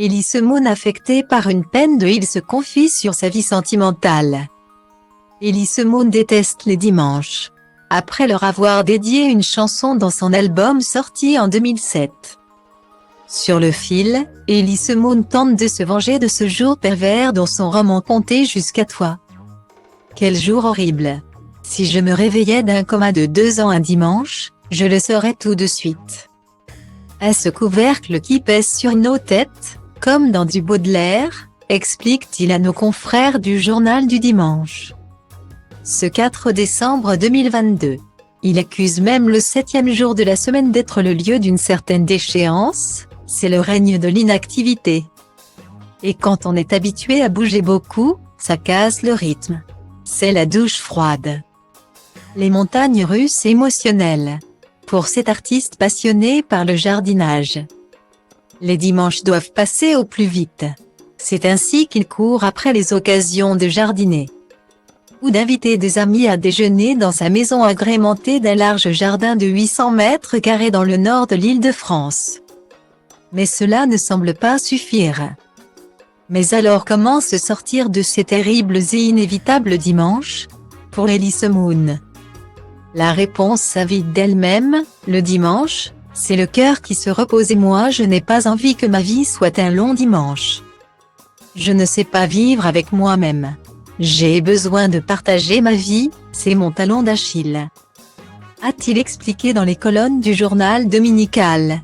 Elise Moon, affectée par une peine de il se confie sur sa vie sentimentale. Elise Moon déteste les dimanches, après leur avoir dédié une chanson dans son album sorti en 2007. Sur le fil, Elise Moon tente de se venger de ce jour pervers dont son roman comptait jusqu'à toi. Quel jour horrible! Si je me réveillais d'un coma de 2 ans un dimanche, je le saurais tout de suite. À ce couvercle qui pèse sur nos têtes, comme dans du Baudelaire, explique-t-il à nos confrères du Journal du Dimanche. Ce 4 décembre 2022. Il accuse même le 7e jour de la semaine d'être le lieu d'une certaine déchéance, c'est le règne de l'inactivité. Et quand on est habitué à bouger beaucoup, ça casse le rythme. C'est la douche froide. Les montagnes russes émotionnelles. Pour cet artiste passionné par le jardinage, les dimanches doivent passer au plus vite. C'est ainsi qu'il court après les occasions de jardiner ou d'inviter des amis à déjeuner dans sa maison agrémentée d'un large jardin de 800 mètres carrés dans le nord de l'Île-de-France. Mais cela ne semble pas suffire. Mais alors comment se sortir de ces terribles et inévitables dimanches? Pour Elise Moon, la réponse s'avide d'elle-même: le dimanche, c'est le cœur qui se repose et moi je n'ai pas envie que ma vie soit un long dimanche. Je ne sais pas vivre avec moi-même. J'ai besoin de partager ma vie, c'est mon talon d'Achille. A-t-il expliqué dans les colonnes du journal dominical.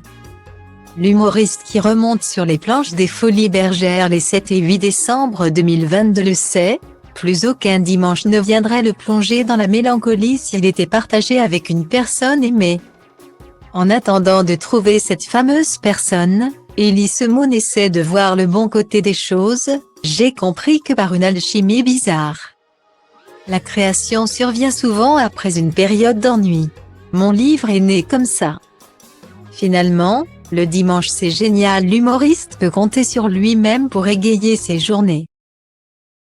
L'humoriste qui remonte sur les planches des Folies Bergères les 7 et 8 décembre 2022 le sait, plus aucun dimanche ne viendrait le plonger dans la mélancolie s'il était partagé avec une personne aimée. En attendant de trouver cette fameuse personne, Elise Moon essaie de voir le bon côté des choses. J'ai compris que par une alchimie bizarre, la création survient souvent après une période d'ennui. Mon livre est né comme ça. Finalement, le dimanche c'est génial, l'humoriste peut compter sur lui-même pour égayer ses journées.